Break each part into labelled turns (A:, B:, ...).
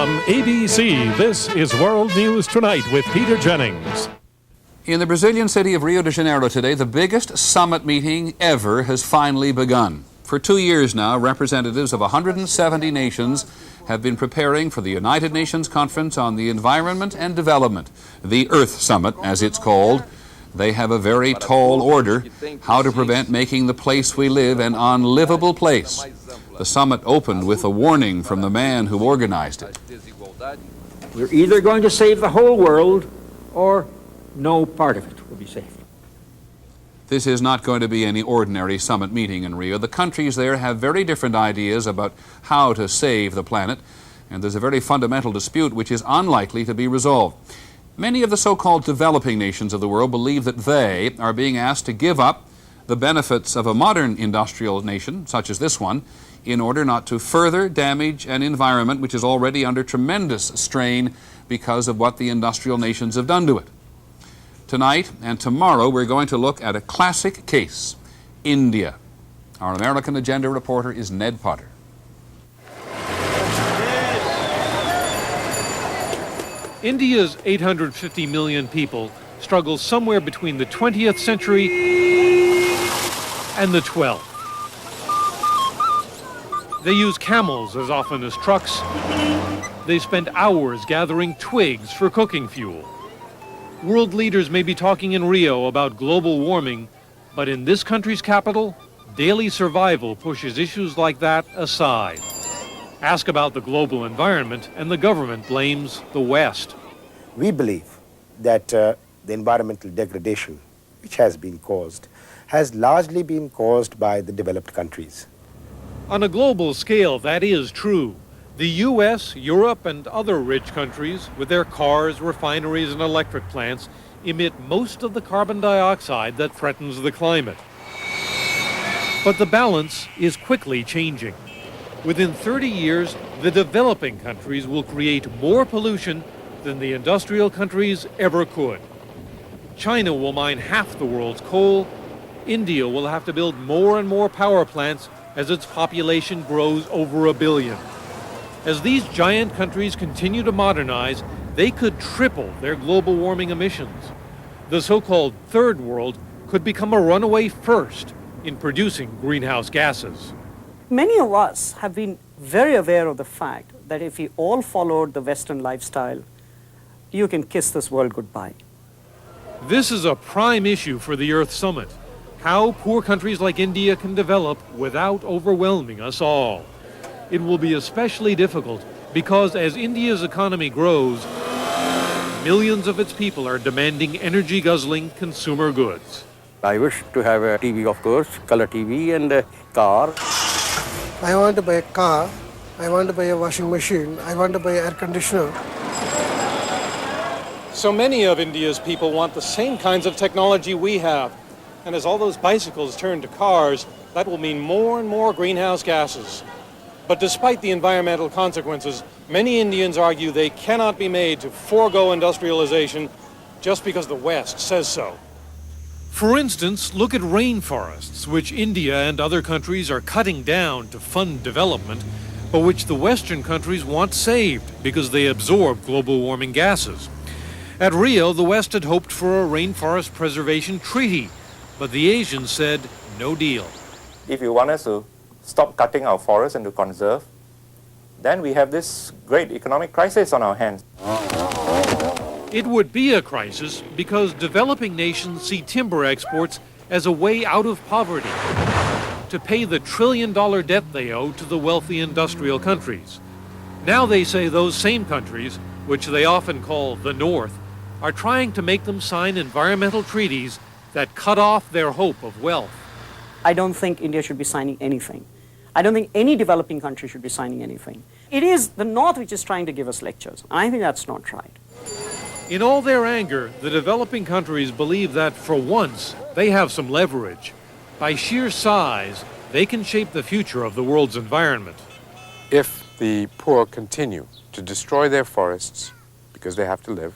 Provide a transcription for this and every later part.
A: From ABC, this is World News Tonight with Peter Jennings.
B: In the Brazilian city of Rio de Janeiro today, the biggest summit meeting ever has finally begun. For 2 years now, representatives of 170 nations have been preparing for the United Nations Conference on the Environment and Development, the Earth Summit, as it's called. They have a very tall order, how to prevent making the place we live an unlivable place. The summit opened with a warning from the man who organized it.
C: We're either going to save the whole world or no part of it will be saved.
B: This is not going to be any ordinary summit meeting in Rio. The countries there have very different ideas about how to save the planet, and there's a very fundamental dispute which is unlikely to be resolved. Many of the so-called developing nations of the world believe that they are being asked to give up the benefits of a modern industrial nation, such as this one, in order not to further damage an environment which is already under tremendous strain because of what the industrial nations have done to it. Tonight and tomorrow we're going to look at a classic case, India. Our American Agenda reporter is Ned Potter.
A: India's 850 million people struggle somewhere between the 20th century and the 12th. They use camels as often as trucks. They spend hours gathering twigs for cooking fuel. World leaders may be talking in Rio about global warming, but in this country's capital, daily survival pushes issues like that aside. Ask about the global environment, and the government blames the West.
D: We believe that the environmental degradation which has been caused has largely been caused by the developed countries.
A: On a global scale, that is true. The U.S., Europe, and other rich countries, with their cars, refineries, and electric plants, emit most of the carbon dioxide that threatens the climate. But the balance is quickly changing. Within 30 years, the developing countries will create more pollution than the industrial countries ever could. China will mine half the world's coal. India will have to build more and more power plants as its population grows over 1 billion. As these giant countries continue to modernize, they could triple their global warming emissions. The so-called third world could become a runaway first in producing greenhouse gases.
E: Many of us have been very aware of the fact that if we all followed the Western lifestyle, you can kiss this world goodbye.
A: This is a prime issue for the Earth Summit, how poor countries like India can develop without overwhelming us all. It will be especially difficult because as India's economy grows, millions of its people are demanding energy-guzzling consumer goods.
F: I wish to have a TV, of course, color TV and a car.
G: I want to buy a car, I want to buy a washing machine, I want to buy an air conditioner.
H: So many of India's people want the same kinds of technology we have. And as all those bicycles turn to cars, that will mean more and more greenhouse gases. But despite the environmental consequences, many Indians argue they cannot be made to forego industrialization just because the West says so.
A: For instance, look at rainforests, which India and other countries are cutting down to fund development, but which the Western countries want saved because they absorb global warming gases. At Rio, the West had hoped for a rainforest preservation treaty, but the Asians said no deal.
I: If you want us to stop cutting our forests and to conserve, then we have this great economic crisis on our hands.
A: It would be a crisis because developing nations see timber exports as a way out of poverty, to pay the trillion-dollar debt they owe to the wealthy industrial countries. Now they say those same countries, which they often call the North, are trying to make them sign environmental treaties that cut off their hope of wealth.
E: I don't think India should be signing anything. I don't think any developing country should be signing anything. It is the North which is trying to give us lectures. I think that's not right.
A: In all their anger, the developing countries believe that, for once, they have some leverage. By sheer size, they can shape the future of the world's environment.
J: If the poor continue to destroy their forests because they have to live,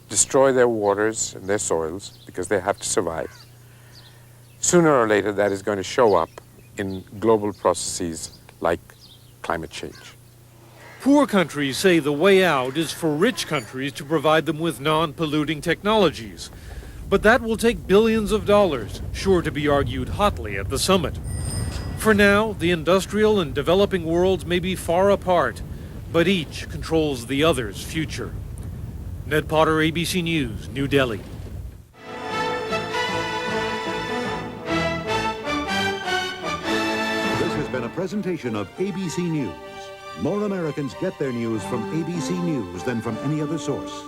J: destroy their waters and their soils because they have to survive, sooner or later that is going to show up in global processes like climate change.
A: Poor countries say the way out is for rich countries to provide them with non-polluting technologies. But that will take billions of dollars, sure to be argued hotly at the summit. For now, the industrial and developing worlds may be far apart, but each controls the other's future. Ned Potter, ABC News, New Delhi.
K: This has been a presentation of ABC News. More Americans get their news from ABC News than from any other source.